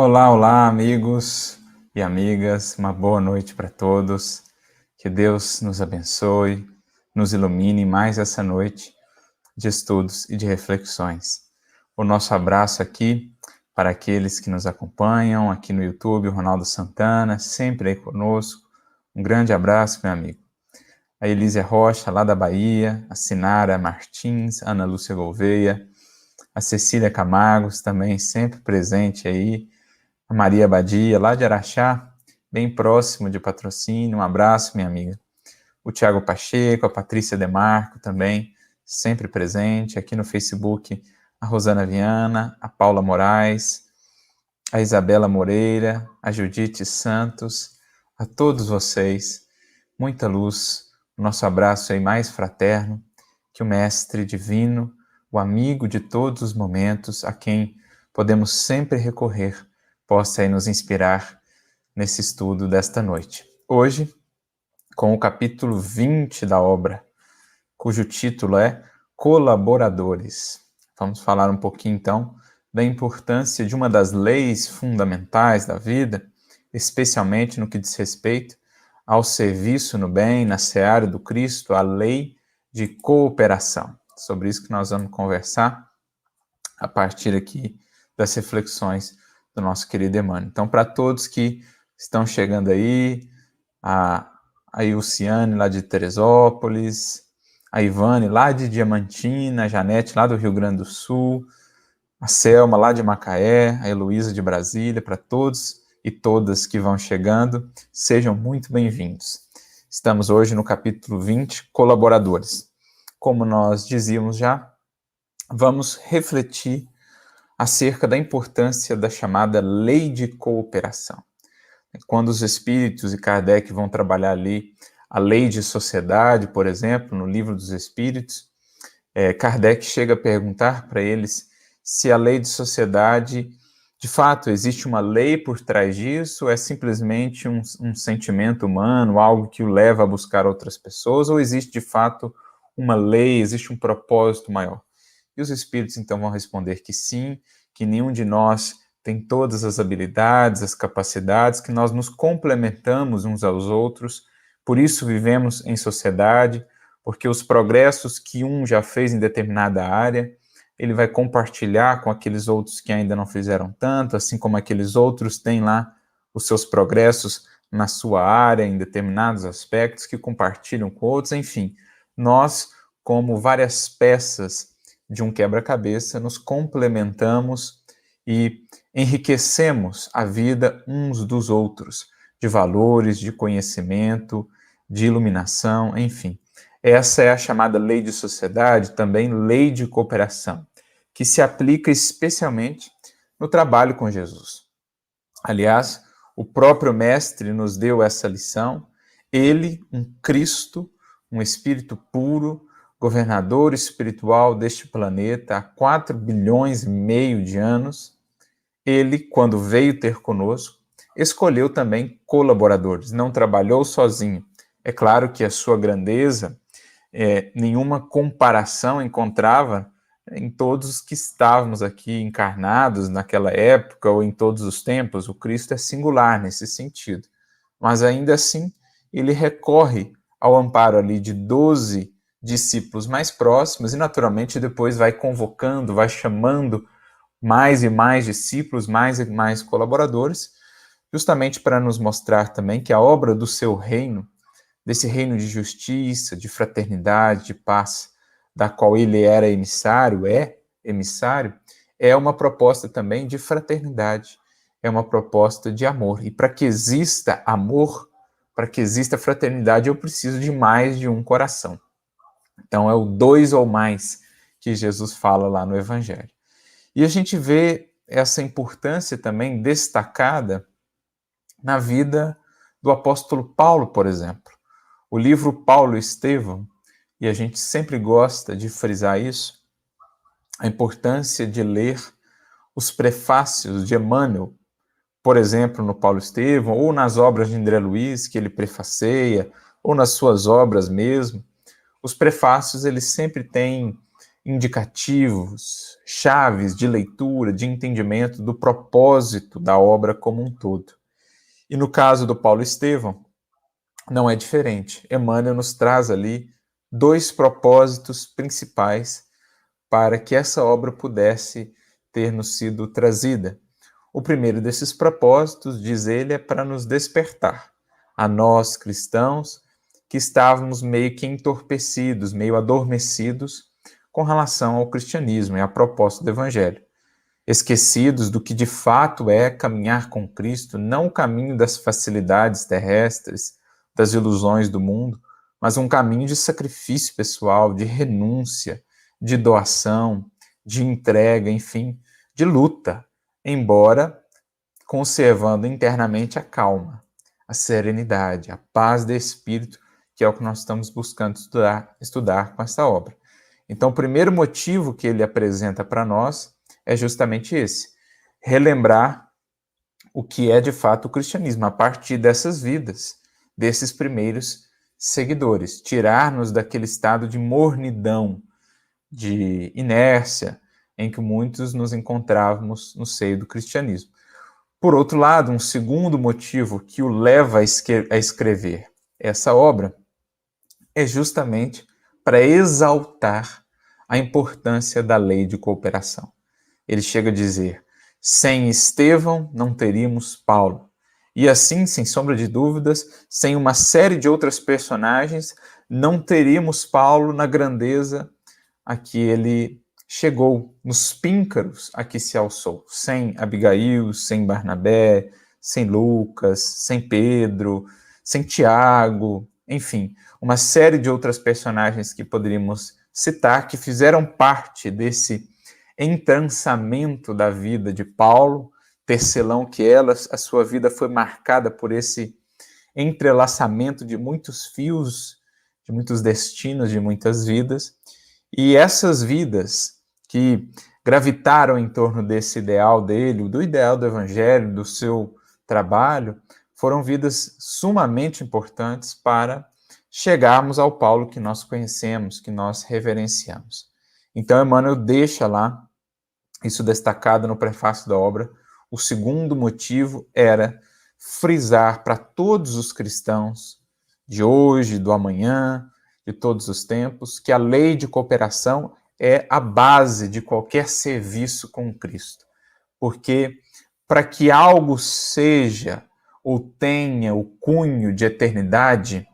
Olá, olá, amigos e amigas, uma boa noite para todos. Que Deus nos abençoe, nos ilumine mais essa noite de estudos e de reflexões. O nosso abraço aqui para aqueles que nos acompanham aqui no YouTube, o Ronaldo Santana, sempre aí conosco. Um grande abraço, meu amigo. A Elísia Rocha, lá da Bahia, a Sinara Martins, a Ana Lúcia Gouveia, a Cecília Camagos, também sempre presente aí, a Maria Badia, lá de Araxá, bem próximo de Patrocínio. Um abraço, minha amiga. O Tiago Pacheco, a Patrícia Demarco também, sempre presente. Aqui no Facebook, a Rosana Viana, a Paula Moraes, a Isabela Moreira, a Judite Santos, a todos vocês, muita luz. O nosso abraço aí mais fraterno, que o Mestre Divino, o amigo de todos os momentos, a quem podemos sempre recorrer, possa aí nos inspirar nesse estudo desta noite. Hoje, com o capítulo 20 da obra, cujo título é Colaboradores. Vamos falar um pouquinho, então, da importância de uma das leis fundamentais da vida, especialmente no que diz respeito ao serviço no bem, na seara do Cristo, a lei de cooperação. Sobre isso que nós vamos conversar a partir aqui das reflexões do nosso querido Emmanuel. Então, para todos que estão chegando aí, a Ilciane lá de Teresópolis, a Ivane lá de Diamantina, a Janete lá do Rio Grande do Sul, a Selma lá de Macaé, a Heloísa de Brasília, para todos e todas que vão chegando, sejam muito bem-vindos. Estamos hoje no capítulo 20, Colaboradores. Como nós dizíamos já, vamos refletir acerca da importância da chamada lei de cooperação. Quando os espíritos e Kardec vão trabalhar ali a lei de sociedade, por exemplo, no Livro dos Espíritos, Kardec chega a perguntar para eles se a lei de sociedade, de fato, existe uma lei por trás disso, ou é simplesmente um sentimento humano, algo que o leva a buscar outras pessoas, ou existe de fato uma lei, existe um propósito maior? E os espíritos então vão responder que sim, que nenhum de nós tem todas as habilidades, as capacidades, que nós nos complementamos uns aos outros, por isso vivemos em sociedade, porque os progressos que um já fez em determinada área, ele vai compartilhar com aqueles outros que ainda não fizeram tanto, assim como aqueles outros têm lá os seus progressos na sua área, em determinados aspectos, que compartilham com outros, enfim. Nós, como várias peças de um quebra-cabeça, nos complementamos e enriquecemos a vida uns dos outros, de valores, de conhecimento, de iluminação, enfim. Essa é a chamada lei de sociedade, também lei de cooperação, que se aplica especialmente no trabalho com Jesus. Aliás, o próprio Mestre nos deu essa lição, ele, um Cristo, um Espírito puro, governador espiritual deste planeta há 4 bilhões e meio de anos, ele, quando veio ter conosco, escolheu também colaboradores, não trabalhou sozinho. É claro que a sua grandeza, nenhuma comparação encontrava em todos os que estávamos aqui encarnados naquela época ou em todos os tempos. O Cristo é singular nesse sentido. Mas ainda assim, ele recorre ao amparo ali de 12 discípulos mais próximos e naturalmente depois vai convocando, vai chamando mais e mais discípulos, mais e mais colaboradores, justamente para nos mostrar também que a obra do seu reino, desse reino de justiça, de fraternidade, de paz, da qual ele era emissário, é uma proposta também de fraternidade, é uma proposta de amor. E para que exista amor, para que exista fraternidade, eu preciso de mais de um coração. Então é o 2 ou mais que Jesus fala lá no Evangelho. E a gente vê essa importância também destacada na vida do apóstolo Paulo, por exemplo. O livro Paulo e Estevão, e a gente sempre gosta de frisar isso, a importância de ler os prefácios de Emmanuel, por exemplo, no Paulo e Estevão, ou nas obras de André Luiz, que ele prefaceia, ou nas suas obras mesmo. Os prefácios, eles sempre têm indicativos, chaves de leitura, de entendimento do propósito da obra como um todo. E no caso do Paulo Estevão, não é diferente. Emmanuel nos traz ali 2 propósitos principais para que essa obra pudesse ter nos sido trazida. O primeiro desses propósitos, diz ele, é para nos despertar, a nós cristãos que estávamos meio que entorpecidos, meio adormecidos com relação ao cristianismo e à proposta do Evangelho. Esquecidos do que de fato é caminhar com Cristo, não o caminho das facilidades terrestres, das ilusões do mundo, mas um caminho de sacrifício pessoal, de renúncia, de doação, de entrega, enfim, de luta, embora conservando internamente a calma, a serenidade, a paz de espírito, que é o que nós estamos buscando estudar com essa obra. Então, o primeiro motivo que ele apresenta para nós é justamente esse: relembrar o que é de fato o cristianismo, a partir dessas vidas, desses primeiros seguidores, tirar-nos daquele estado de mornidão, de inércia, em que muitos nos encontrávamos no seio do cristianismo. Por outro lado, um segundo motivo que o leva a escrever essa obra é justamente para exaltar a importância da lei de cooperação. Ele chega a dizer: sem Estevão não teríamos Paulo. E assim, sem sombra de dúvidas, sem uma série de outras personagens, não teríamos Paulo na grandeza a que ele chegou, nos píncaros a que se alçou. Sem Abigail, sem Barnabé, sem Lucas, sem Pedro, sem Tiago, enfim, uma série de outras personagens que poderíamos citar, que fizeram parte desse entrançamento da vida de Paulo, tecelão que a sua vida foi marcada por esse entrelaçamento de muitos fios, de muitos destinos, de muitas vidas, e essas vidas que gravitaram em torno desse ideal dele, do ideal do Evangelho, do seu trabalho, foram vidas sumamente importantes para chegarmos ao Paulo que nós conhecemos, que nós reverenciamos. Então, Emmanuel deixa lá isso destacado no prefácio da obra. O segundo motivo era frisar para todos os cristãos de hoje, do amanhã, de todos os tempos, que a lei de cooperação é a base de qualquer serviço com Cristo. Porque para que algo seja ou tenha o cunho de eternidade,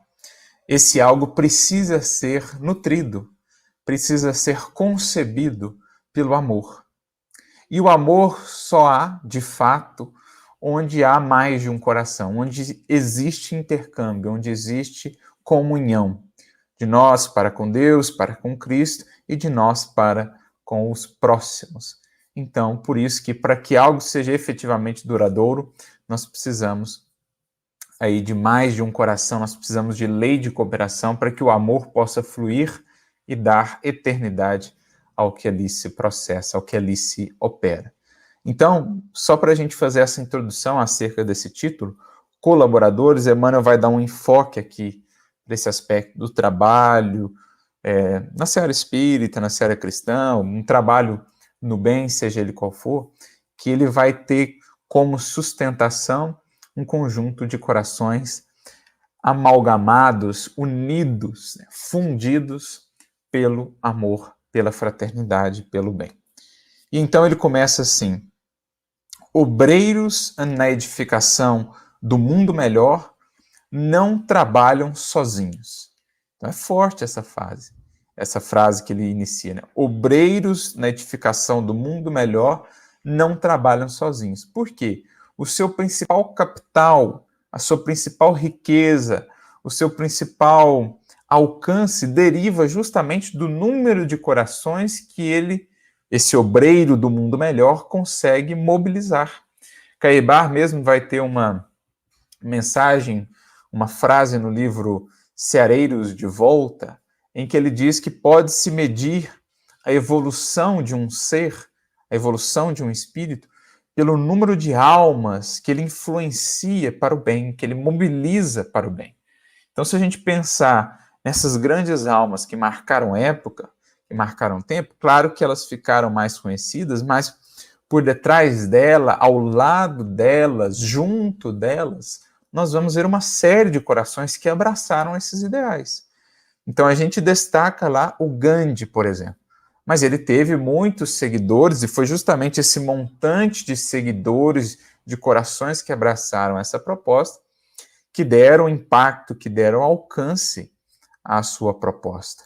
esse algo precisa ser nutrido, precisa ser concebido pelo amor. E o amor só há, de fato, onde há mais de um coração, onde existe intercâmbio, onde existe comunhão de nós para com Deus, para com Cristo e de nós para com os próximos. Então, por isso que para que algo seja efetivamente duradouro, nós precisamos aí de mais de um coração, nós precisamos de lei de cooperação para que o amor possa fluir e dar eternidade ao que ali se processa, ao que ali se opera. Então, só para a gente fazer essa introdução acerca desse título, colaboradores, Emmanuel vai dar um enfoque aqui desse aspecto do trabalho, na seara espírita, na seara cristã, um trabalho no bem, seja ele qual for, que ele vai ter como sustentação um conjunto de corações amalgamados, unidos, fundidos pelo amor, pela fraternidade, pelo bem. E então ele começa assim: obreiros na edificação do mundo melhor não trabalham sozinhos. Então é forte essa frase que ele inicia, né? Obreiros na edificação do mundo melhor não trabalham sozinhos. Por quê? O seu principal capital, a sua principal riqueza, o seu principal alcance deriva justamente do número de corações que esse obreiro do mundo melhor, consegue mobilizar. Caebar mesmo vai ter uma mensagem, uma frase no livro Ceareiros de Volta, em que ele diz que pode-se medir a evolução de um ser, a evolução de um espírito, pelo número de almas que ele influencia para o bem, que ele mobiliza para o bem. Então, se a gente pensar nessas grandes almas que marcaram época, que marcaram o tempo, claro que elas ficaram mais conhecidas, mas por detrás dela, ao lado delas, junto delas, nós vamos ver uma série de corações que abraçaram esses ideais. Então a gente destaca lá o Gandhi, por exemplo. Mas ele teve muitos seguidores e foi justamente esse montante de seguidores, de corações que abraçaram essa proposta, que deram impacto, que deram alcance à sua proposta.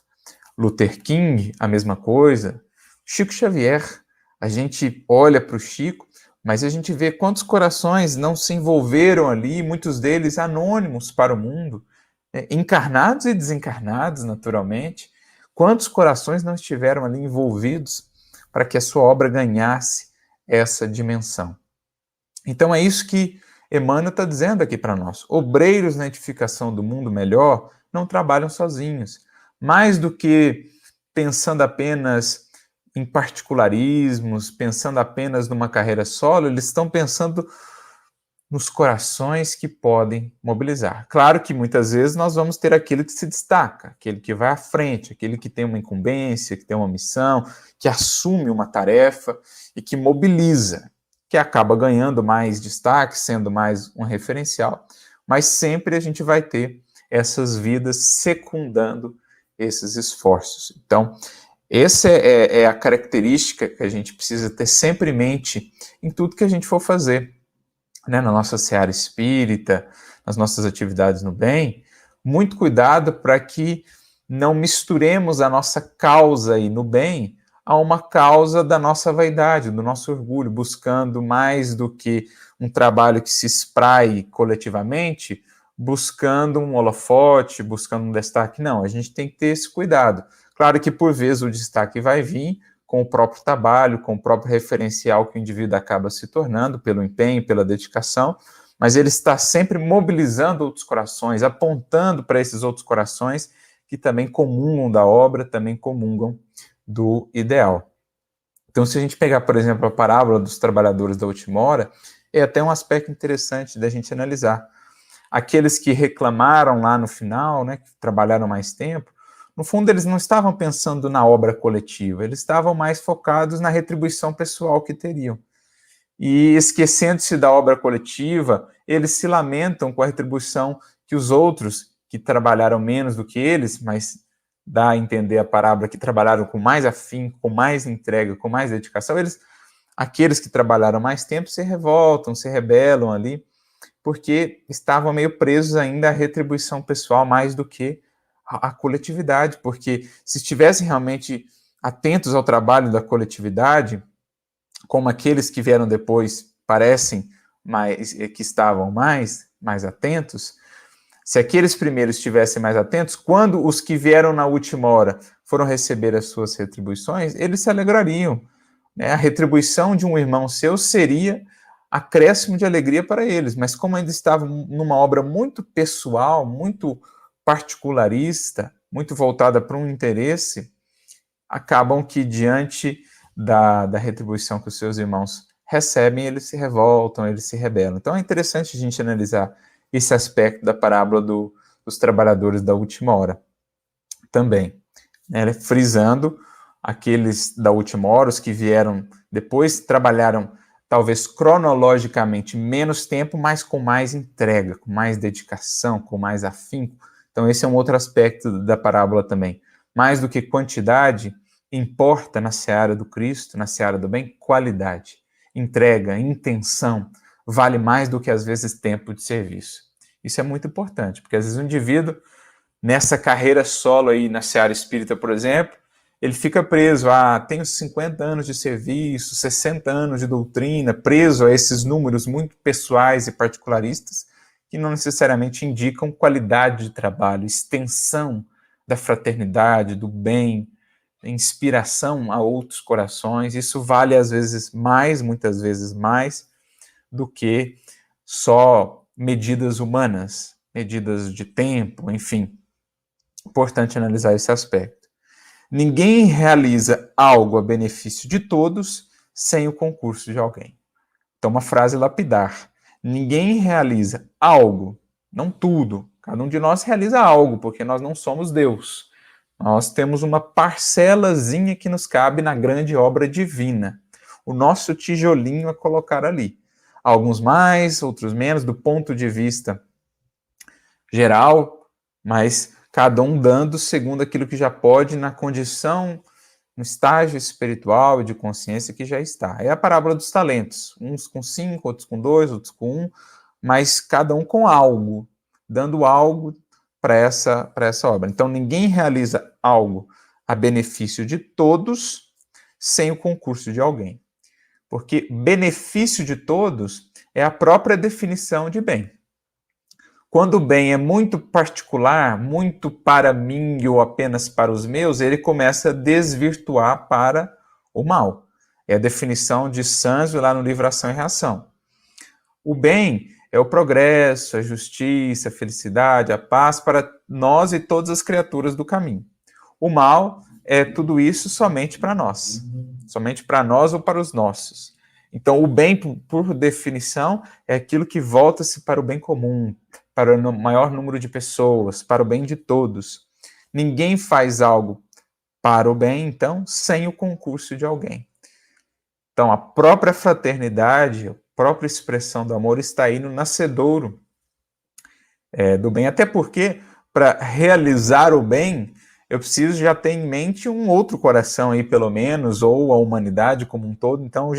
Luther King, a mesma coisa. Chico Xavier, a gente olha para o Chico, mas a gente vê quantos corações não se envolveram ali, muitos deles anônimos para o mundo, encarnados e desencarnados, naturalmente. Quantos corações não estiveram ali envolvidos para que a sua obra ganhasse essa dimensão? Então é isso que Emmanuel está dizendo aqui para nós. Obreiros na edificação do mundo melhor não trabalham sozinhos. Mais do que pensando apenas em particularismos, pensando apenas numa carreira solo, eles estão pensando nos corações que podem mobilizar. Claro que muitas vezes nós vamos ter aquele que se destaca, aquele que vai à frente, aquele que tem uma incumbência, que tem uma missão, que assume uma tarefa e que mobiliza, que acaba ganhando mais destaque, sendo mais um referencial, mas sempre a gente vai ter essas vidas secundando esses esforços. Então, essa é a característica que a gente precisa ter sempre em mente em tudo que a gente for fazer, né, na nossa seara espírita, nas nossas atividades no bem. Muito cuidado para que não misturemos a nossa causa aí no bem a uma causa da nossa vaidade, do nosso orgulho, buscando mais do que um trabalho que se espraie coletivamente, buscando um holofote, buscando um destaque. Não, a gente tem que ter esse cuidado. Claro que por vezes o destaque vai vir com o próprio trabalho, com o próprio referencial que o indivíduo acaba se tornando, pelo empenho, pela dedicação, mas ele está sempre mobilizando outros corações, apontando para esses outros corações que também comungam da obra, também comungam do ideal. Então, se a gente pegar, por exemplo, a parábola dos trabalhadores da última hora, é até um aspecto interessante da gente analisar. Aqueles que reclamaram lá no final, né, que trabalharam mais tempo, no fundo eles não estavam pensando na obra coletiva, eles estavam mais focados na retribuição pessoal que teriam. E esquecendo-se da obra coletiva, eles se lamentam com a retribuição que os outros, que trabalharam menos do que eles, mas dá a entender a parábola, que trabalharam com mais afinco, com mais entrega, com mais dedicação, aqueles que trabalharam mais tempo se revoltam, se rebelam ali, porque estavam meio presos ainda à retribuição pessoal mais do que à coletividade, porque se estivessem realmente atentos ao trabalho da coletividade, como aqueles que vieram depois parecem que estavam mais atentos, se aqueles primeiros estivessem mais atentos, quando os que vieram na última hora foram receber as suas retribuições, eles se alegrariam, né? A retribuição de um irmão seu seria acréscimo de alegria para eles, mas como ainda estavam numa obra muito pessoal, muito particularista, muito voltada para um interesse, acabam que diante da retribuição que os seus irmãos recebem, eles se revoltam, eles se rebelam. Então é interessante a gente analisar esse aspecto da parábola dos trabalhadores da última hora também, né? Frisando aqueles da última hora, os que vieram depois, trabalharam talvez cronologicamente menos tempo, mas com mais entrega, com mais dedicação, com mais afinco. Então esse é um outro aspecto da parábola também. Mais do que quantidade, importa na seara do Cristo, na seara do bem, qualidade, entrega, intenção, vale mais do que às vezes tempo de serviço. Isso é muito importante, porque às vezes o indivíduo, nessa carreira solo aí na seara espírita, por exemplo, ele fica preso tenho 50 anos de serviço, 60 anos de doutrina, preso a esses números muito pessoais e particularistas, que não necessariamente indicam qualidade de trabalho, extensão da fraternidade, do bem, inspiração a outros corações. Isso vale às vezes mais, muitas vezes mais, do que só medidas humanas, medidas de tempo, enfim. Importante analisar esse aspecto. Ninguém realiza algo a benefício de todos sem o concurso de alguém. Então, uma frase lapidar. Ninguém realiza algo, não tudo. Cada um de nós realiza algo, porque nós não somos Deus. Nós temos uma parcelazinha que nos cabe na grande obra divina. O nosso tijolinho a colocar ali. Alguns mais, outros menos, do ponto de vista geral, mas cada um dando segundo aquilo que já pode na condição, no estágio espiritual e de consciência que já está. É a parábola dos talentos, uns com 5, outros com 2, outros com 1, mas cada um com algo, dando algo para essa obra. Então, ninguém realiza algo a benefício de todos sem o concurso de alguém. Porque benefício de todos é a própria definição de bem. Quando o bem é muito particular, muito para mim ou apenas para os meus, ele começa a desvirtuar para o mal. É a definição de Sanzio lá no livro Ação e Reação. O bem é o progresso, a justiça, a felicidade, a paz para nós e todas as criaturas do caminho. O mal é tudo isso somente para nós ou para os nossos. Então, o bem, por definição, é aquilo que volta-se para o bem comum, para o maior número de pessoas, para o bem de todos. Ninguém faz algo para o bem, então, sem o concurso de alguém. Então, a própria fraternidade, a própria expressão do amor está aí no nascedouro do bem. Até porque, para realizar o bem, eu preciso já ter em mente um outro coração aí, pelo menos, ou a humanidade como um todo. Então,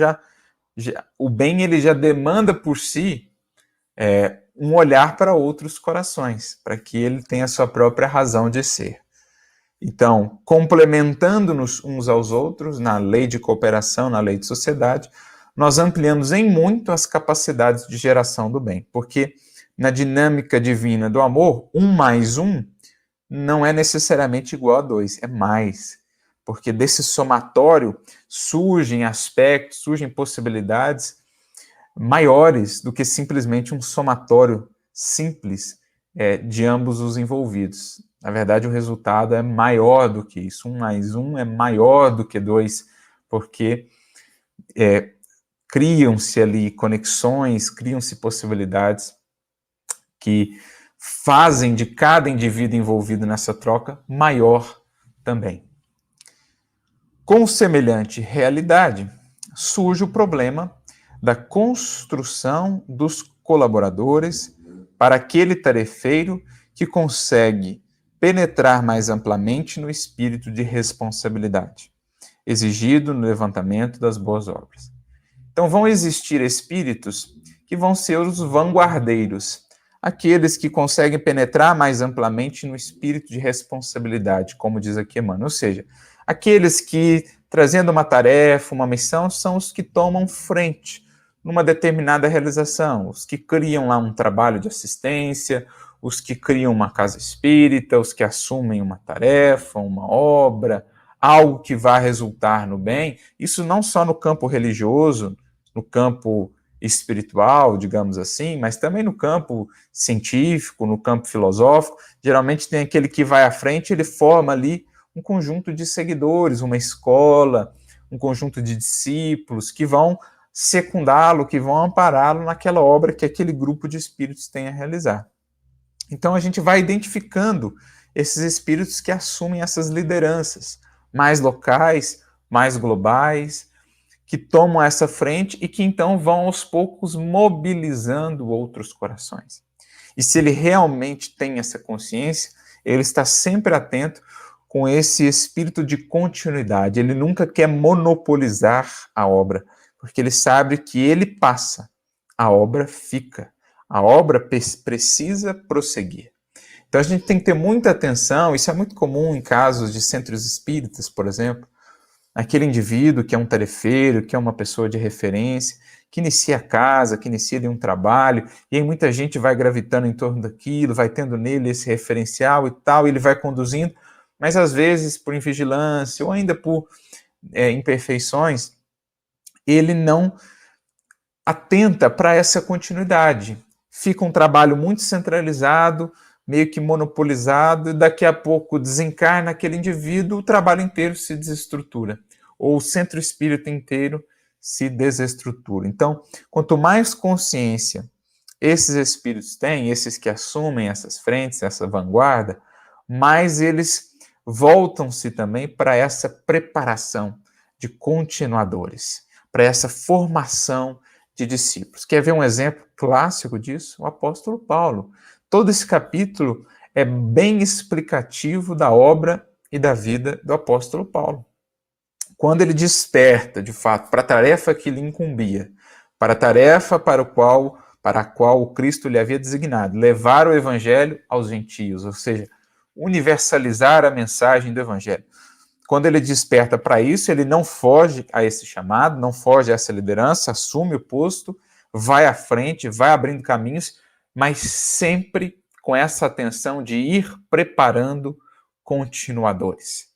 o bem ele já demanda por si um olhar para outros corações, para que ele tenha a sua própria razão de ser. Então, complementando-nos uns aos outros, na lei de cooperação, na lei de sociedade, nós ampliamos em muito as capacidades de geração do bem, porque na dinâmica divina do amor, 1 mais 1 não é necessariamente igual a 2, é mais. Porque desse somatório surgem aspectos, surgem possibilidades maiores do que simplesmente um somatório simples de ambos os envolvidos. Na verdade, o resultado é maior do que isso. 1 mais 1 é maior do que 2, porque criam-se ali conexões, criam-se possibilidades que fazem de cada indivíduo envolvido nessa troca maior também. Com semelhante realidade, surge o problema da construção dos colaboradores para aquele tarefeiro que consegue penetrar mais amplamente no espírito de responsabilidade, exigido no levantamento das boas obras. Então vão existir espíritos que vão ser os vanguardeiros, aqueles que conseguem penetrar mais amplamente no espírito de responsabilidade, como diz aqui Emmanuel, ou seja, aqueles que, trazendo uma tarefa, uma missão, são os que tomam frente numa determinada realização, os que criam lá um trabalho de assistência, os que criam uma casa espírita, os que assumem uma tarefa, uma obra, algo que vai resultar no bem, isso não só no campo religioso, no campo espiritual, digamos assim, mas também no campo científico, no campo filosófico. Geralmente tem aquele que vai à frente, ele forma ali um conjunto de seguidores, uma escola, um conjunto de discípulos que vão secundá-lo, que vão ampará-lo naquela obra que aquele grupo de espíritos tem a realizar. Então a gente vai identificando esses espíritos que assumem essas lideranças, mais locais, mais globais, que tomam essa frente e que então vão aos poucos mobilizando outros corações. E se ele realmente tem essa consciência, ele está sempre atento com esse espírito de continuidade. Ele nunca quer monopolizar a obra, porque ele sabe que ele passa, a obra fica. A obra precisa prosseguir. Então a gente tem que ter muita atenção, isso é muito comum em casos de centros espíritas, por exemplo, aquele indivíduo que é um tarefeiro, que é uma pessoa de referência, que inicia a casa, que inicia ali um trabalho, e aí muita gente vai gravitando em torno daquilo, vai tendo nele esse referencial e tal, e ele vai conduzindo, mas às vezes por invigilância ou ainda por imperfeições, ele não atenta para essa continuidade. Fica um trabalho muito centralizado, meio que monopolizado, e daqui a pouco desencarna aquele indivíduo, o trabalho inteiro se desestrutura, ou o centro espírita inteiro se desestrutura. Então, quanto mais consciência esses espíritos têm, esses que assumem essas frentes, essa vanguarda, mais eles voltam-se também para essa preparação de continuadores, para essa formação de discípulos. Quer ver um exemplo clássico disso? O apóstolo Paulo. Todo esse capítulo é bem explicativo da obra e da vida do apóstolo Paulo. Quando ele desperta, de fato, para a tarefa que lhe incumbia, para a tarefa para a qual o Cristo lhe havia designado, levar o evangelho aos gentios, ou seja, universalizar a mensagem do evangelho. Quando ele desperta para isso, ele não foge a esse chamado, não foge a essa liderança, assume o posto, vai à frente, vai abrindo caminhos, mas sempre com essa atenção de ir preparando continuadores.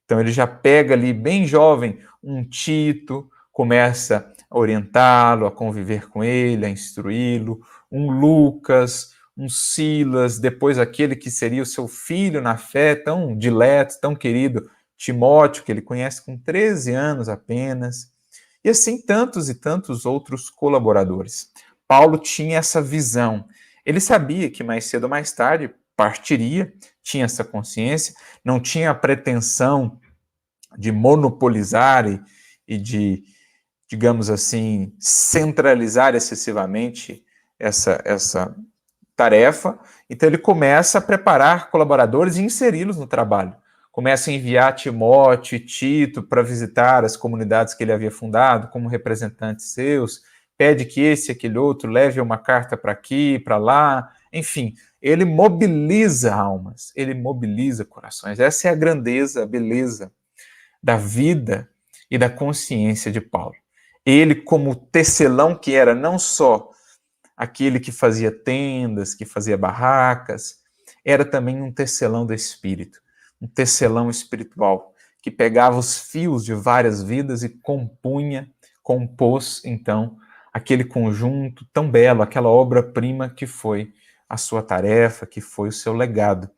Então ele já pega ali bem jovem um Tito, começa a orientá-lo, a conviver com ele, a instruí-lo, um Lucas, um Silas, depois aquele que seria o seu filho na fé, tão dileto, tão querido, Timóteo, que ele conhece com 13 anos apenas, e assim tantos e tantos outros colaboradores. Paulo tinha essa visão. Ele sabia que mais cedo ou mais tarde partiria, tinha essa consciência, não tinha a pretensão de monopolizar e de, digamos assim, centralizar excessivamente essa tarefa. Então ele começa a preparar colaboradores e inseri-los no trabalho. Começa a enviar Timóteo e Tito para visitar as comunidades que ele havia fundado como representantes seus, pede que esse e aquele outro leve uma carta para aqui, para lá, enfim, ele mobiliza almas, ele mobiliza corações. Essa é a grandeza, a beleza da vida e da consciência de Paulo. Ele, como tecelão que era, não só aquele que fazia tendas, que fazia barracas, era também um tecelão do espírito, um tecelão espiritual, que pegava os fios de várias vidas e compôs, então, aquele conjunto tão belo, aquela obra-prima que foi a sua tarefa, que foi o seu legado,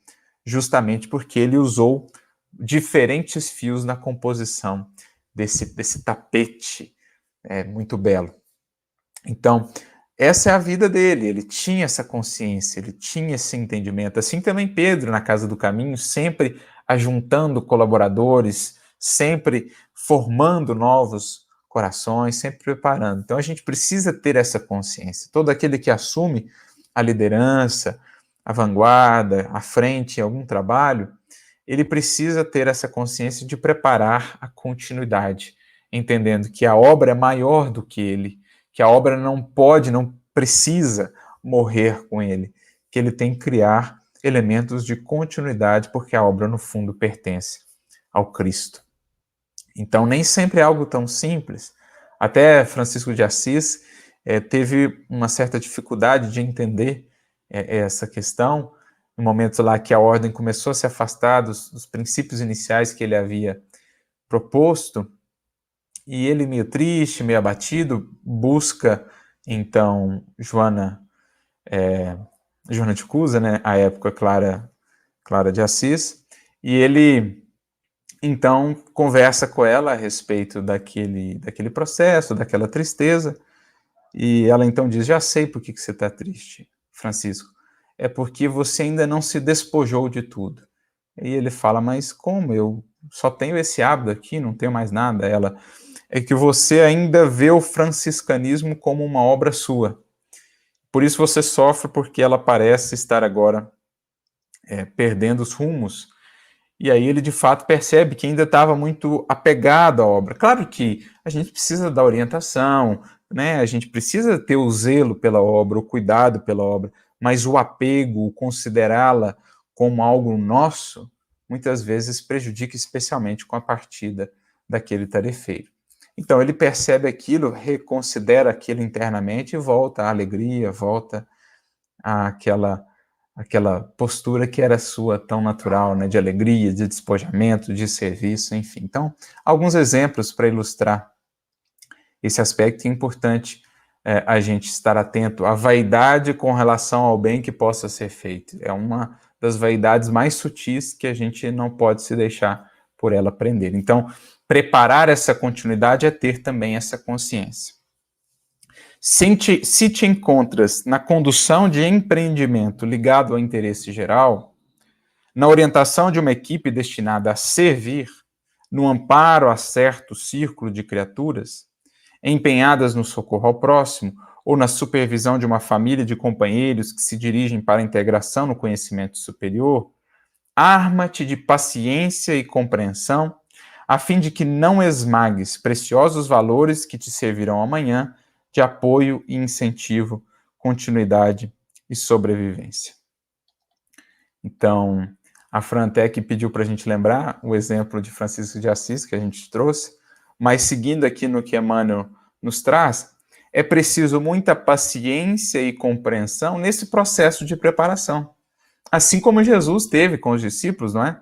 justamente porque ele usou diferentes fios na composição desse tapete muito belo. Então, essa é a vida dele, ele tinha essa consciência, ele tinha esse entendimento. Assim também Pedro, na Casa do Caminho, sempre ajuntando colaboradores, sempre formando novos corações, sempre preparando. Então a gente precisa ter essa consciência. Todo aquele que assume a liderança, a vanguarda, a frente em algum trabalho, ele precisa ter essa consciência de preparar a continuidade, entendendo que a obra é maior do que ele, que a obra não precisa morrer com ele, que ele tem que criar elementos de continuidade, porque a obra, no fundo, pertence ao Cristo. Então, nem sempre é algo tão simples. Até Francisco de Assis teve uma certa dificuldade de entender essa questão, no momento lá que a ordem começou a se afastar dos princípios iniciais que ele havia proposto, e ele, meio triste, meio abatido, busca, então, Joana de Cusa, né, à época Clara de Assis, e ele, então, conversa com ela a respeito daquele processo, daquela tristeza, e ela, então, diz: já sei por que você está triste, Francisco, é porque você ainda não se despojou de tudo. E ele fala: mas como? Eu só tenho esse hábito aqui, não tenho mais nada. Ela: é que você ainda vê o franciscanismo como uma obra sua. Por isso você sofre, porque ela parece estar agora perdendo os rumos. E aí ele, de fato, percebe que ainda estava muito apegado à obra. Claro que a gente precisa da orientação, né? A gente precisa ter o zelo pela obra, o cuidado pela obra, mas o apego, o considerá-la como algo nosso, muitas vezes prejudica, especialmente com a partida daquele tarefeiro. Então ele percebe aquilo, reconsidera aquilo internamente e volta à alegria, volta àquela postura que era sua, tão natural, né, de alegria, de despojamento, de serviço, enfim. Então, alguns exemplos para ilustrar esse aspecto. É importante a gente estar atento à vaidade com relação ao bem que possa ser feito. É uma das vaidades mais sutis que a gente não pode se deixar por ela prender. Então, preparar essa continuidade é ter também essa consciência. Se te encontras na condução de empreendimento ligado ao interesse geral, na orientação de uma equipe destinada a servir, no amparo a certo círculo de criaturas, empenhadas no socorro ao próximo, ou na supervisão de uma família de companheiros que se dirigem para a integração no conhecimento superior, arma-te de paciência e compreensão, a fim de que não esmagues preciosos valores que te servirão amanhã de apoio e incentivo, continuidade e sobrevivência. Então, a Frantec pediu para a gente lembrar o exemplo de Francisco de Assis, que a gente trouxe, mas seguindo aqui no que Emmanuel nos traz, é preciso muita paciência e compreensão nesse processo de preparação. Assim como Jesus teve com os discípulos, não é?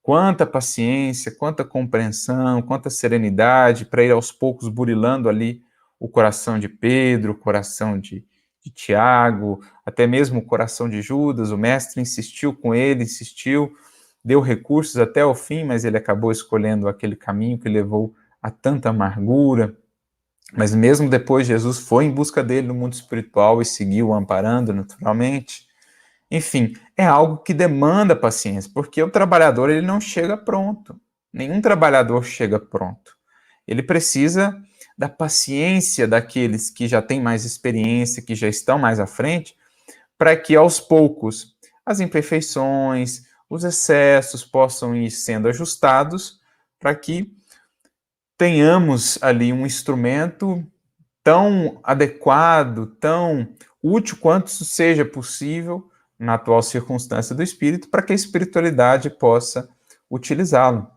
Quanta paciência, quanta compreensão, quanta serenidade para ir aos poucos burilando ali o coração de Pedro, o coração de Tiago, até mesmo o coração de Judas. O mestre insistiu com ele, insistiu, deu recursos até o fim, mas ele acabou escolhendo aquele caminho que levou a tanta amargura. Mas mesmo depois, Jesus foi em busca dele no mundo espiritual e seguiu amparando naturalmente. Enfim, é algo que demanda paciência, porque o trabalhador ele não chega pronto. Nenhum trabalhador chega pronto. Ele precisa da paciência daqueles que já têm mais experiência, que já estão mais à frente, para que aos poucos as imperfeições, os excessos possam ir sendo ajustados, para que tenhamos ali um instrumento tão adequado, tão útil quanto seja possível na atual circunstância do espírito, para que a espiritualidade possa utilizá-lo.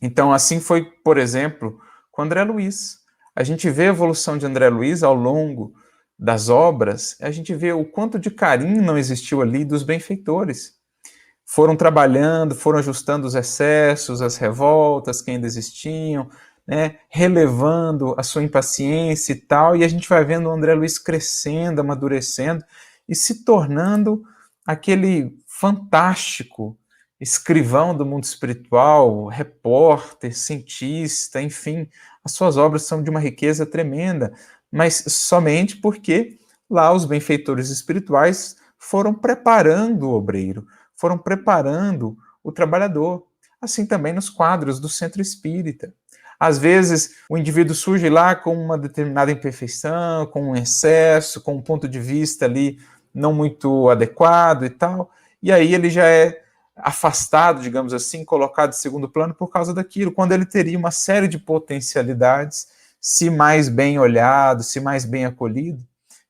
Então, assim foi, por exemplo, com André Luiz. A gente vê a evolução de André Luiz ao longo das obras, a gente vê o quanto de carinho não existiu ali dos benfeitores. Foram trabalhando, foram ajustando os excessos, as revoltas que ainda existiam, né, relevando a sua impaciência e tal, e a gente vai vendo o André Luiz crescendo, amadurecendo e se tornando aquele fantástico escrivão do mundo espiritual, repórter, cientista, enfim, as suas obras são de uma riqueza tremenda, mas somente porque lá os benfeitores espirituais foram preparando o obreiro, foram preparando o trabalhador. Assim também nos quadros do centro espírita. Às vezes, o indivíduo surge lá com uma determinada imperfeição, com um excesso, com um ponto de vista ali não muito adequado e tal, e aí ele já é afastado, digamos assim, colocado em segundo plano por causa daquilo, quando ele teria uma série de potencialidades, se mais bem olhado, se mais bem acolhido,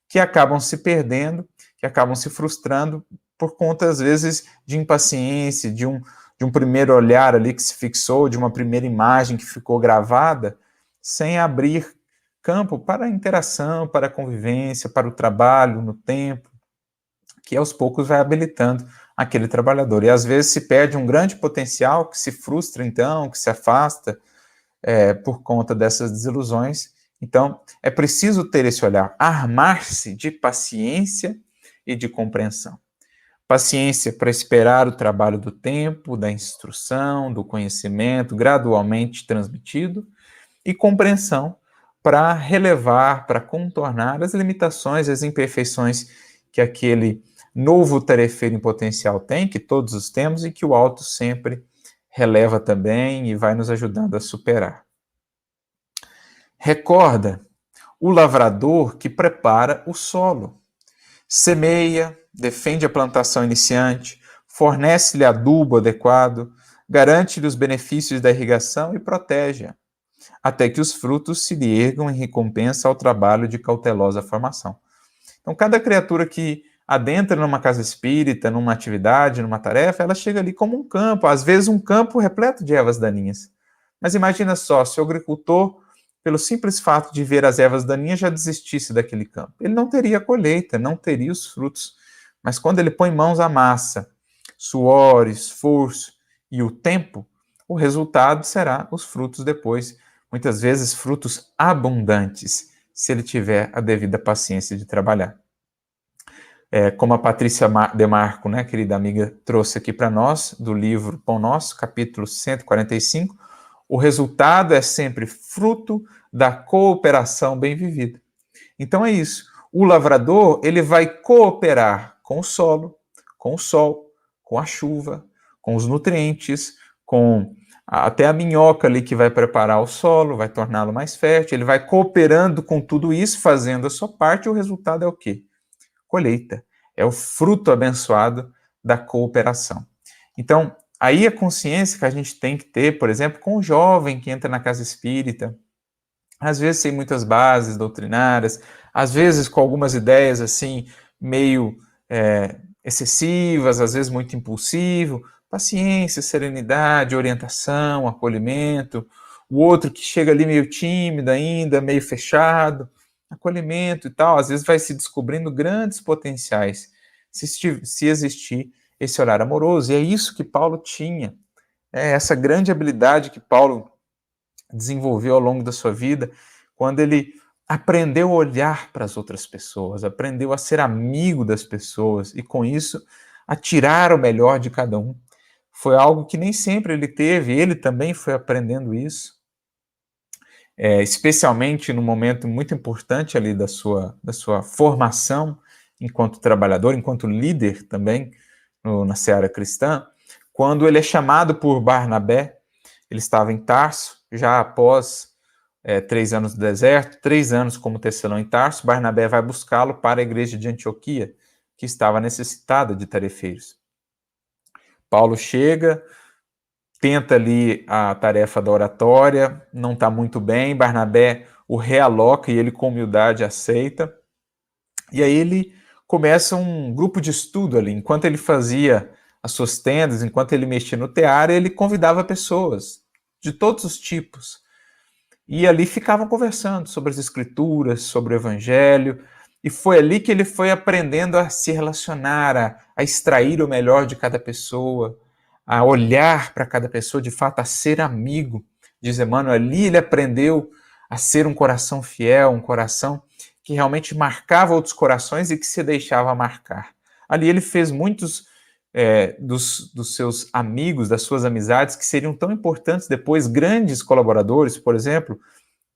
que acabam se perdendo, que acabam se frustrando por conta, às vezes, de impaciência, de um primeiro olhar ali que se fixou, de uma primeira imagem que ficou gravada, sem abrir campo para a interação, para a convivência, para o trabalho no tempo, que aos poucos vai habilitando aquele trabalhador. E às vezes se perde um grande potencial, que se frustra então, que se afasta por conta dessas desilusões. Então, é preciso ter esse olhar, armar-se de paciência e de compreensão. Paciência para esperar o trabalho do tempo, da instrução, do conhecimento gradualmente transmitido, e compreensão para relevar, para contornar as limitações, as imperfeições que aquele novo tarefeiro em potencial tem, que todos os temos, e que o alto sempre releva também e vai nos ajudando a superar. Recorda o lavrador que prepara o solo, semeia, defende a plantação iniciante, fornece-lhe adubo adequado, garante-lhe os benefícios da irrigação e protege-a, até que os frutos se lhe ergam em recompensa ao trabalho de cautelosa formação. Então, cada criatura que adentra numa casa espírita, numa atividade, numa tarefa, ela chega ali como um campo, às vezes um campo repleto de ervas daninhas. Mas imagina só, se o agricultor, pelo simples fato de ver as ervas daninhas, já desistisse daquele campo. Ele não teria colheita, não teria os frutos. Mas quando ele põe mãos à massa, suor, esforço e o tempo, o resultado será os frutos depois, muitas vezes frutos abundantes, se ele tiver a devida paciência de trabalhar. Como a Patrícia Demarco, né, querida amiga, trouxe aqui para nós, do livro Pão Nosso, capítulo 145, o resultado é sempre fruto da cooperação bem vivida. Então é isso. O lavrador, ele vai cooperar com o solo, com o sol, com a chuva, com os nutrientes, com até a minhoca ali que vai preparar o solo, vai torná-lo mais fértil, ele vai cooperando com tudo isso, fazendo a sua parte, e o resultado é o quê? Colheita. É o fruto abençoado da cooperação. Então, aí a consciência que a gente tem que ter, por exemplo, com o jovem que entra na casa espírita, às vezes sem muitas bases doutrinárias, às vezes com algumas ideias assim, meio excessivas, às vezes muito impulsivo, paciência, serenidade, orientação, acolhimento. O outro que chega ali meio tímido ainda, meio fechado, acolhimento e tal, às vezes vai se descobrindo grandes potenciais, se existir esse olhar amoroso. E é isso que Paulo tinha, é essa grande habilidade que Paulo desenvolveu ao longo da sua vida, quando ele aprendeu a olhar para as outras pessoas, aprendeu a ser amigo das pessoas e, com isso, a tirar o melhor de cada um. Foi algo que nem sempre ele teve, ele também foi aprendendo isso, especialmente no momento muito importante ali da sua formação enquanto trabalhador, enquanto líder também na seara cristã, quando ele é chamado por Barnabé. Ele estava em Tarso, já após 3 anos no deserto, 3 anos como tecelão em Tarso. Barnabé vai buscá-lo para a igreja de Antioquia, que estava necessitada de tarefeiros. Paulo chega, tenta ali a tarefa da oratória, não está muito bem, Barnabé o realoca e ele com humildade aceita. E aí ele começa um grupo de estudo ali. Enquanto ele fazia as suas tendas, enquanto ele mexia no tear, ele convidava pessoas de todos os tipos. E ali ficavam conversando sobre as escrituras, sobre o evangelho, e foi ali que ele foi aprendendo a se relacionar, a extrair o melhor de cada pessoa, a olhar para cada pessoa, de fato, a ser amigo. Diz Emmanuel, ali ele aprendeu a ser um coração fiel, um coração que realmente marcava outros corações e que se deixava marcar. Ali ele fez muitos dos seus amigos, das suas amizades, que seriam tão importantes depois, grandes colaboradores, por exemplo,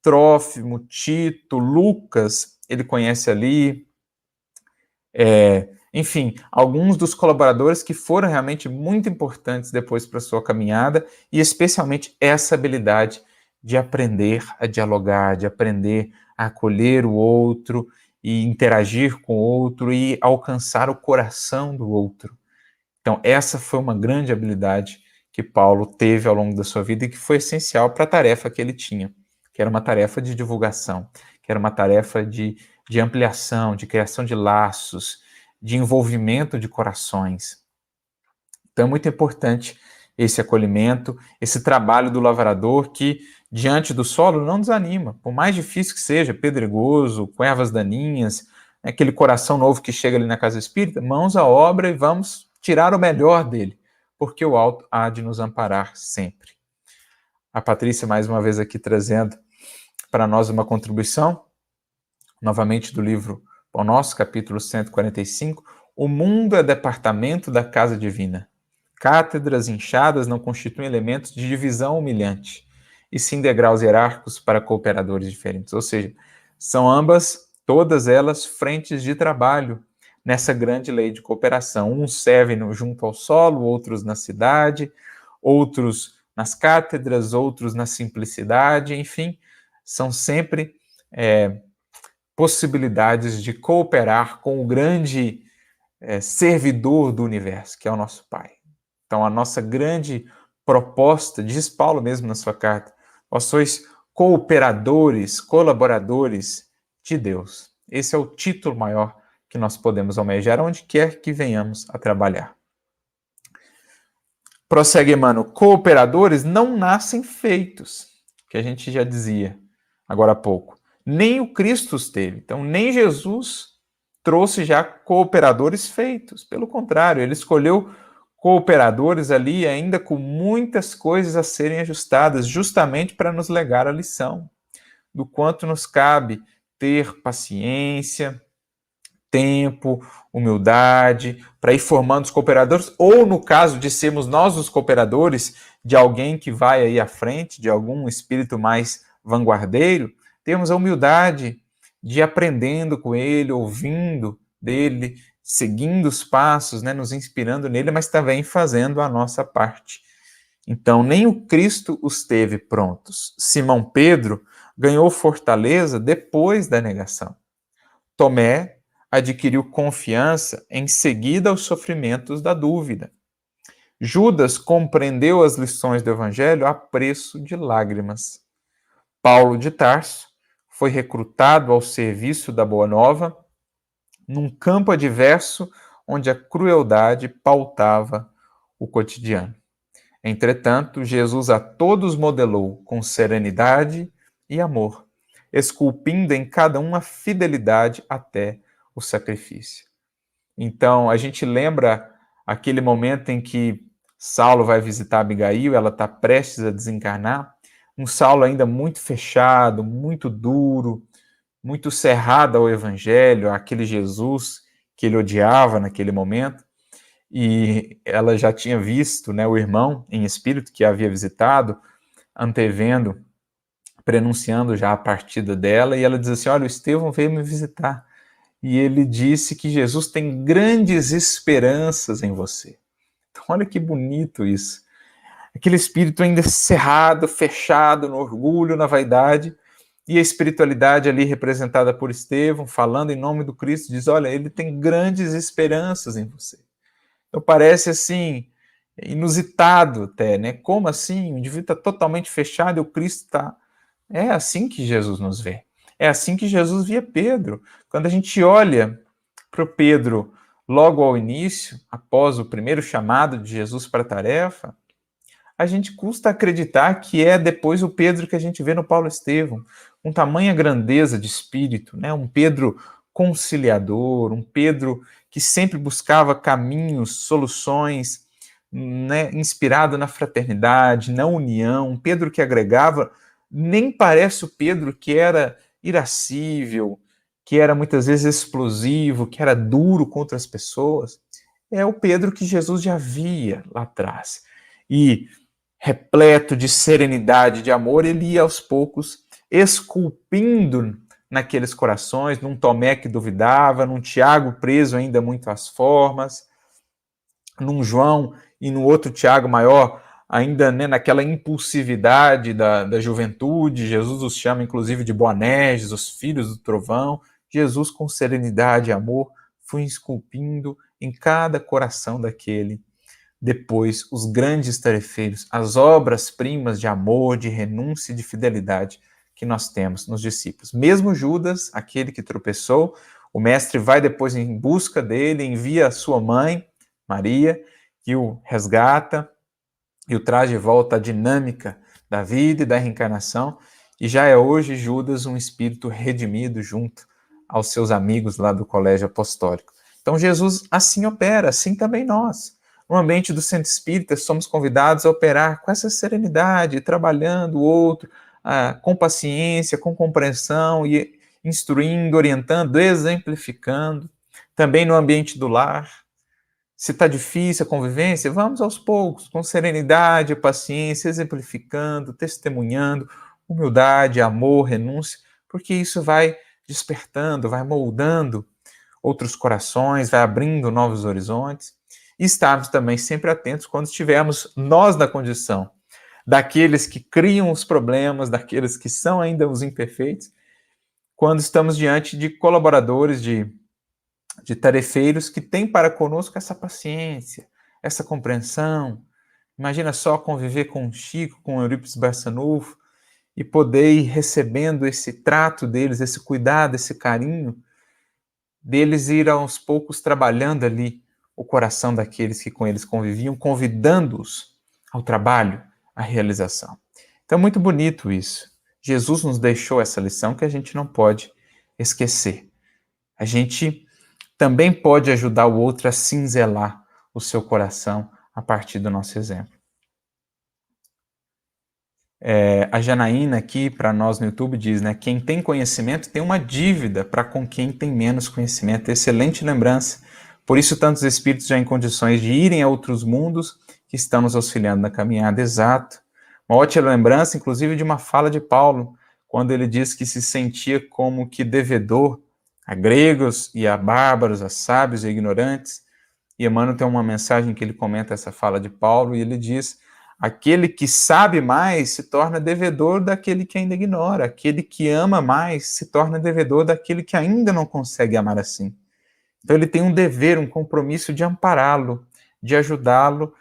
Trófimo, Tito, Lucas, ele conhece ali, enfim, alguns dos colaboradores que foram realmente muito importantes depois para a sua caminhada, e especialmente essa habilidade de aprender a dialogar, de aprender a acolher o outro e interagir com o outro e alcançar o coração do outro. Então, essa foi uma grande habilidade que Paulo teve ao longo da sua vida e que foi essencial para a tarefa que ele tinha, que era uma tarefa de divulgação, que era uma tarefa de ampliação, de criação de laços, de envolvimento de corações. Então, é muito importante esse acolhimento, esse trabalho do lavrador que, diante do solo, não desanima, por mais difícil que seja, pedregoso, com ervas daninhas, aquele coração novo que chega ali na casa espírita, mãos à obra e vamos tirar o melhor dele, porque o alto há de nos amparar sempre. A Patrícia, mais uma vez aqui, trazendo para nós uma contribuição, novamente do livro Pão Nosso, capítulo 145, o mundo é departamento da casa divina. Cátedras inchadas não constituem elementos de divisão humilhante, e sim degraus hierárquicos para cooperadores diferentes. Ou seja, são ambas, todas elas, frentes de trabalho nessa grande lei de cooperação. Uns servem junto ao solo, outros na cidade, outros nas cátedras, outros na simplicidade, enfim, são sempre possibilidades de cooperar com o grande servidor do universo, que é o nosso Pai. Então, a nossa grande proposta, diz Paulo mesmo na sua carta, vós sois cooperadores, colaboradores de Deus. Esse é o título maior que nós podemos almejar, onde quer que venhamos a trabalhar. Prossegue Emmanuel, cooperadores não nascem feitos, que a gente já dizia agora há pouco. Nem o Cristo os teve. Então, nem Jesus trouxe já cooperadores feitos. Pelo contrário, ele escolheu cooperadores ali ainda com muitas coisas a serem ajustadas, justamente para nos legar a lição do quanto nos cabe ter paciência, tempo, humildade, para ir formando os cooperadores, ou no caso de sermos nós os cooperadores de alguém que vai aí à frente, de algum espírito mais vanguardeiro, termos a humildade de ir aprendendo com ele, ouvindo dele, seguindo os passos, né, nos inspirando nele, mas também fazendo a nossa parte. Então, nem o Cristo os teve prontos. Simão Pedro ganhou fortaleza depois da negação. Tomé adquiriu confiança em seguida aos sofrimentos da dúvida. Judas compreendeu as lições do Evangelho a preço de lágrimas. Paulo de Tarso foi recrutado ao serviço da Boa Nova num campo adverso onde a crueldade pautava o cotidiano. Entretanto, Jesus a todos modelou com serenidade e amor, esculpindo em cada um a fidelidade até o sacrifício. Então, a gente lembra aquele momento em que Saulo vai visitar Abigail, ela está prestes a desencarnar, um Saulo ainda muito fechado, muito duro, muito cerrado ao evangelho, àquele Jesus que ele odiava naquele momento, e ela já tinha visto, né, o irmão em espírito que a havia visitado, antevendo, prenunciando já a partida dela, e ela diz assim, olha, o Estevão veio me visitar, e ele disse que Jesus tem grandes esperanças em você. Então, olha que bonito isso. Aquele espírito ainda cerrado, fechado no orgulho, na vaidade, e a espiritualidade ali representada por Estevão, falando em nome do Cristo, diz, olha, ele tem grandes esperanças em você. Então parece assim, inusitado até, né? Como assim? O indivíduo está totalmente fechado e o Cristo está... É assim que Jesus nos vê. É assim que Jesus via Pedro. Quando a gente olha para o Pedro logo ao início, após o primeiro chamado de Jesus para a tarefa, a gente custa acreditar que é depois o Pedro que a gente vê no Paulo Estevão, com tamanha grandeza de espírito, né? Um Pedro conciliador, um Pedro que sempre buscava caminhos, soluções, né? Inspirado na fraternidade, na união, um Pedro que agregava. Nem parece o Pedro que era irascível, que era muitas vezes explosivo, que era duro contra as pessoas. É o Pedro que Jesus já via lá atrás. E repleto de serenidade, de amor, ele ia aos poucos esculpindo naqueles corações, num Tomé que duvidava, num Tiago preso ainda muito às formas, num João e no outro Tiago maior, ainda, né, naquela impulsividade da juventude. Jesus os chama inclusive de Boanerges, os filhos do trovão. Jesus, com serenidade e amor, foi esculpindo em cada coração daquele. Depois, os grandes tarefeiros, as obras-primas de amor, de renúncia e de fidelidade que nós temos nos discípulos. Mesmo Judas, aquele que tropeçou, o mestre vai depois em busca dele, envia a sua mãe, Maria, que o resgata e o traz de volta à dinâmica da vida e da reencarnação, e já é hoje Judas um espírito redimido junto aos seus amigos lá do colégio apostólico. Então Jesus assim opera, assim também nós. No ambiente do centro espírita, somos convidados a operar com essa serenidade, trabalhando o outro com paciência, com compreensão, e instruindo, orientando, exemplificando. Também no ambiente do lar, se está difícil a convivência, vamos aos poucos, com serenidade, paciência, exemplificando, testemunhando, humildade, amor, renúncia, porque isso vai despertando, vai moldando outros corações, vai abrindo novos horizontes. E estarmos também sempre atentos quando estivermos nós na condição daqueles que criam os problemas, daqueles que são ainda os imperfeitos, quando estamos diante de colaboradores, de tarefeiros que têm para conosco essa paciência, essa compreensão. Imagina só conviver com o Chico, com o Eurípides Barçanufo, e poder ir recebendo esse trato deles, esse cuidado, esse carinho, deles ir aos poucos trabalhando ali o coração daqueles que com eles conviviam, convidando-os ao trabalho, à realização. Então, muito bonito isso. Jesus nos deixou essa lição que a gente não pode esquecer. A gente também pode ajudar o outro a cinzelar o seu coração a partir do nosso exemplo. A Janaína aqui para nós no YouTube diz, né, quem tem conhecimento tem uma dívida para com quem tem menos conhecimento. Excelente lembrança. Por isso tantos espíritos já em condições de irem a outros mundos que estão nos auxiliando na caminhada. Exato. Uma ótima lembrança, inclusive, de uma fala de Paulo, quando ele diz que se sentia como que devedor a gregos e a bárbaros, a sábios e a ignorantes. E Emmanuel tem uma mensagem que ele comenta essa fala de Paulo, e ele diz: aquele que sabe mais se torna devedor daquele que ainda ignora, aquele que ama mais se torna devedor daquele que ainda não consegue amar assim. Então ele tem um dever, um compromisso de ampará-lo, de ajudá-lo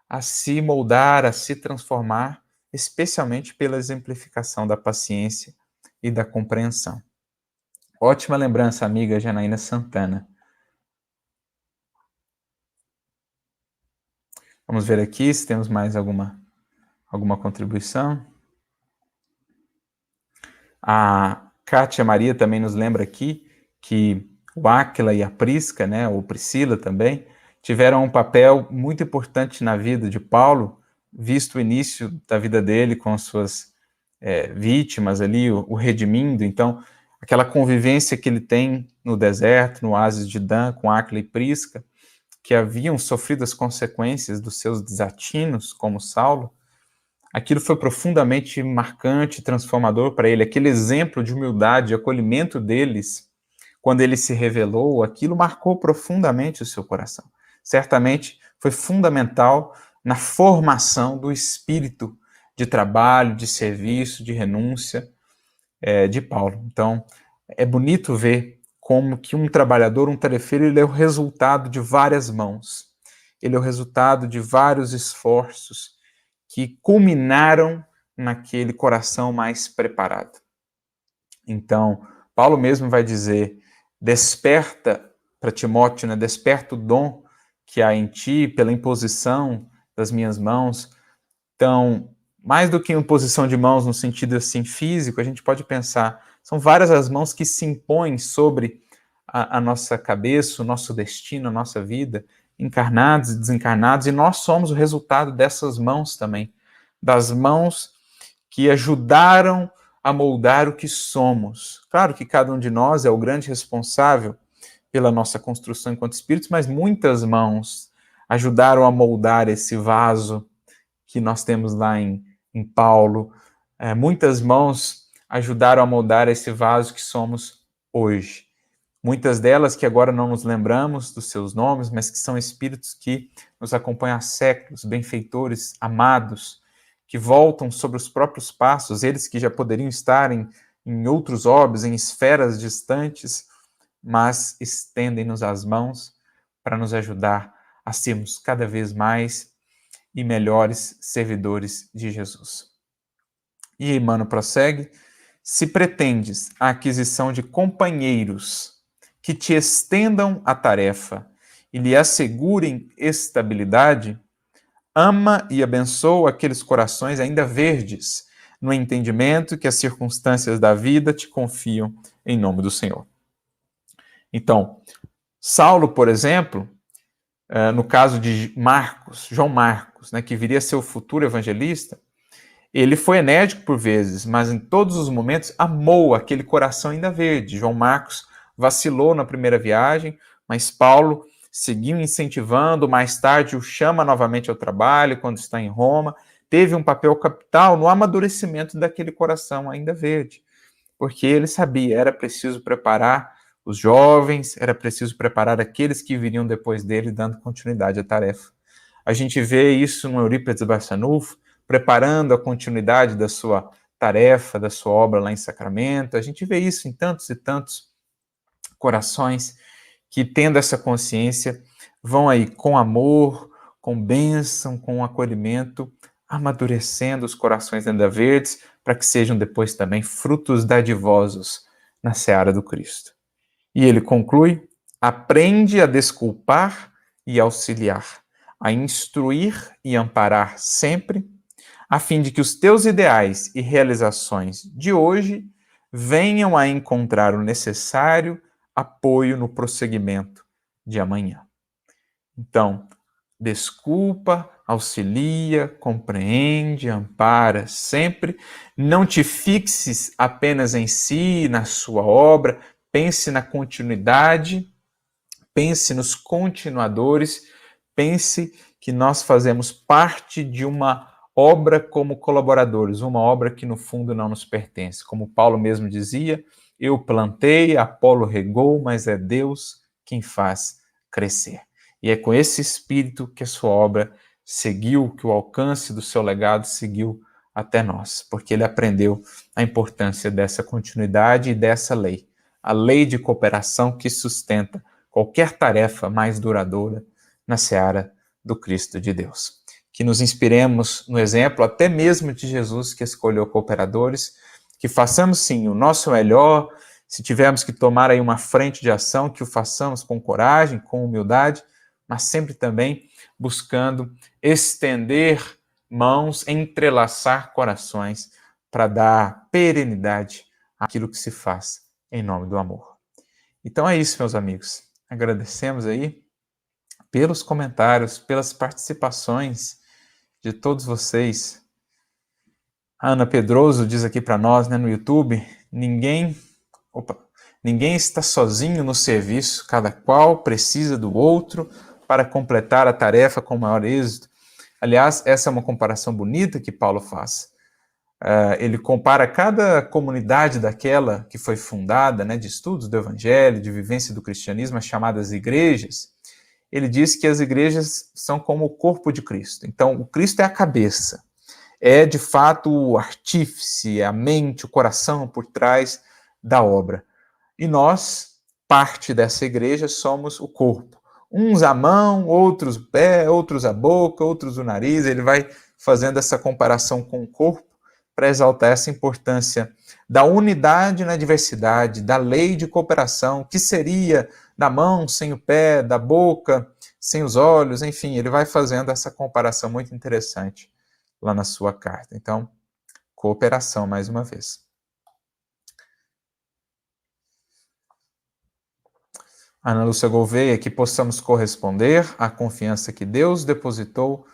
a se moldar, a se transformar, especialmente pela exemplificação da paciência e da compreensão. Ótima lembrança, amiga Janaína Santana. Vamos ver aqui se temos mais alguma contribuição. A Kátia Maria também nos lembra aqui que o Áquila e a Prisca, né, ou Priscila também, tiveram um papel muito importante na vida de Paulo, visto o início da vida dele com suas vítimas ali, o redimindo. Então, aquela convivência que ele tem no deserto, no oásis de Dan, com Áquila e Prisca, que haviam sofrido as consequências dos seus desatinos, como Saulo, aquilo foi profundamente marcante, transformador para ele. Aquele exemplo de humildade, de acolhimento deles, quando ele se revelou, aquilo marcou profundamente o seu coração. Certamente foi fundamental na formação do espírito de trabalho, de serviço, de renúncia de Paulo. Então, é bonito ver como que um trabalhador, um tarefeiro, ele é o resultado de várias mãos. Ele é o resultado de vários esforços que culminaram naquele coração mais preparado. Então, Paulo mesmo vai dizer: desperta para Timóteo, né? Desperta o dom que há em ti pela imposição das minhas mãos. Então, mais do que imposição de mãos no sentido assim físico, a gente pode pensar, são várias as mãos que se impõem sobre a nossa cabeça, o nosso destino, a nossa vida, encarnados e desencarnados, e nós somos o resultado dessas mãos também, das mãos que ajudaram a moldar o que somos. Claro que cada um de nós é o grande responsável pela nossa construção enquanto espíritos, mas muitas mãos ajudaram a moldar esse vaso que nós temos lá em Paulo. Muitas mãos ajudaram a moldar esse vaso que somos hoje. Muitas delas que agora não nos lembramos dos seus nomes, mas que são espíritos que nos acompanham há séculos, benfeitores, amados, que voltam sobre os próprios passos, eles que já poderiam estar em outros orbes, em esferas distantes, mas estendem-nos as mãos para nos ajudar a sermos cada vez mais e melhores servidores de Jesus. E Emmanuel prossegue: se pretendes a aquisição de companheiros que te estendam a tarefa e lhe assegurem estabilidade, ama e abençoa aqueles corações ainda verdes, no entendimento que as circunstâncias da vida te confiam em nome do Senhor. Então, Saulo, por exemplo, no caso de Marcos, João Marcos, né, que viria a ser o futuro evangelista, ele foi enérgico por vezes, mas em todos os momentos amou aquele coração ainda verde. João Marcos vacilou na primeira viagem, mas Paulo seguiu incentivando, mais tarde o chama novamente ao trabalho quando está em Roma, teve um papel capital no amadurecimento daquele coração ainda verde, porque ele sabia, era preciso preparar os jovens, era preciso preparar aqueles que viriam depois dele, dando continuidade à tarefa. A gente vê isso no Eurípides Barçanufo, preparando a continuidade da sua tarefa, da sua obra lá em Sacramento. A gente vê isso em tantos e tantos corações que, tendo essa consciência, vão aí com amor, com bênção, com acolhimento, amadurecendo os corações ainda verdes, para que sejam depois também frutos dadivosos na seara do Cristo. E ele conclui: aprende a desculpar e auxiliar, a instruir e amparar sempre, a fim de que os teus ideais e realizações de hoje venham a encontrar o necessário apoio no prosseguimento de amanhã. Então, desculpa, auxilia, compreende, ampara sempre. Não te fixes apenas em si, na sua obra, pense na continuidade, pense nos continuadores, pense que nós fazemos parte de uma obra como colaboradores, uma obra que no fundo não nos pertence. Como Paulo mesmo dizia, Eu plantei, Apolo regou, mas é Deus quem faz crescer. E é com esse espírito que a sua obra seguiu, que o alcance do seu legado seguiu até nós, porque ele aprendeu a importância dessa continuidade e dessa lei, a lei de cooperação que sustenta qualquer tarefa mais duradoura na seara do Cristo de Deus. Que nos inspiremos no exemplo até mesmo de Jesus, que escolheu cooperadores, que façamos sim o nosso melhor, se tivermos que tomar aí uma frente de ação, que o façamos com coragem, com humildade, mas sempre também buscando estender mãos, entrelaçar corações para dar perenidade àquilo que se faz em nome do amor. Então é isso, meus amigos. Agradecemos aí pelos comentários, pelas participações de todos vocês. A Ana Pedroso diz aqui para nós, no YouTube, ninguém está sozinho no serviço, cada qual precisa do outro para completar a tarefa com maior êxito. Aliás, essa é uma comparação bonita que Paulo faz. Ele compara cada comunidade daquela que foi fundada, de estudos do Evangelho, de vivência do cristianismo, as chamadas igrejas. Ele diz que as igrejas são como o corpo de Cristo. Então, o Cristo é a cabeça. É, de fato, o artífice, a mente, o coração por trás da obra. E nós, parte dessa igreja, somos o corpo. Uns a mão, outros o pé, outros a boca, outros o nariz. Ele vai fazendo essa comparação com o corpo para exaltar essa importância da unidade na diversidade, da lei de cooperação, que seria da mão sem o pé, da boca sem os olhos, enfim, ele vai fazendo essa comparação muito interessante lá na sua carta. Então, cooperação mais uma vez. Ana Lúcia Gouveia, que possamos corresponder à confiança que Deus depositou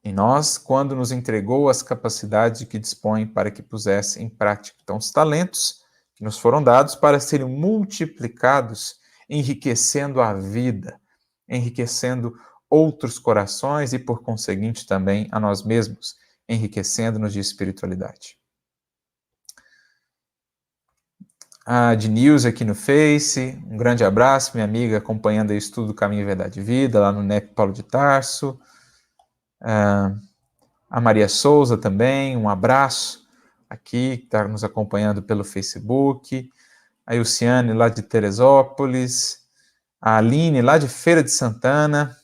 em nós quando nos entregou as capacidades de que dispõe para que pusesse em prática. Então, os talentos que nos foram dados para serem multiplicados, enriquecendo a vida, enriquecendo outros corações e, por conseguinte, também a nós mesmos, enriquecendo-nos de espiritualidade. A Denilze aqui no Face, um grande abraço, minha amiga, acompanhando o estudo do Caminho, Verdade e Vida, lá no NEP Paulo de Tarso. A Maria Souza também, um abraço aqui, que está nos acompanhando pelo Facebook. A Ilciane, lá de Teresópolis. A Aline, lá de Feira de Santana.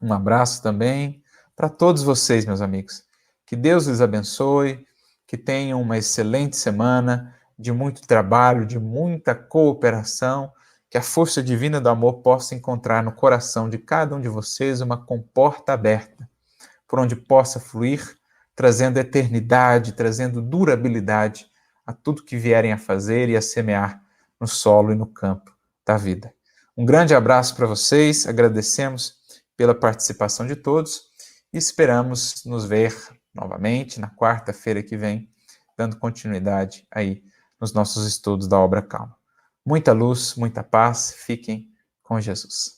Um abraço também para todos vocês, meus amigos. Que Deus lhes abençoe, que tenham uma excelente semana, de muito trabalho, de muita cooperação, que a força divina do amor possa encontrar no coração de cada um de vocês uma comporta aberta, por onde possa fluir, trazendo eternidade, trazendo durabilidade a tudo que vierem a fazer e a semear no solo e no campo da vida. Um grande abraço para vocês, agradecemos pela participação de todos e esperamos nos ver novamente na quarta-feira que vem, dando continuidade aí nos nossos estudos da obra Calma. Muita luz, muita paz, fiquem com Jesus.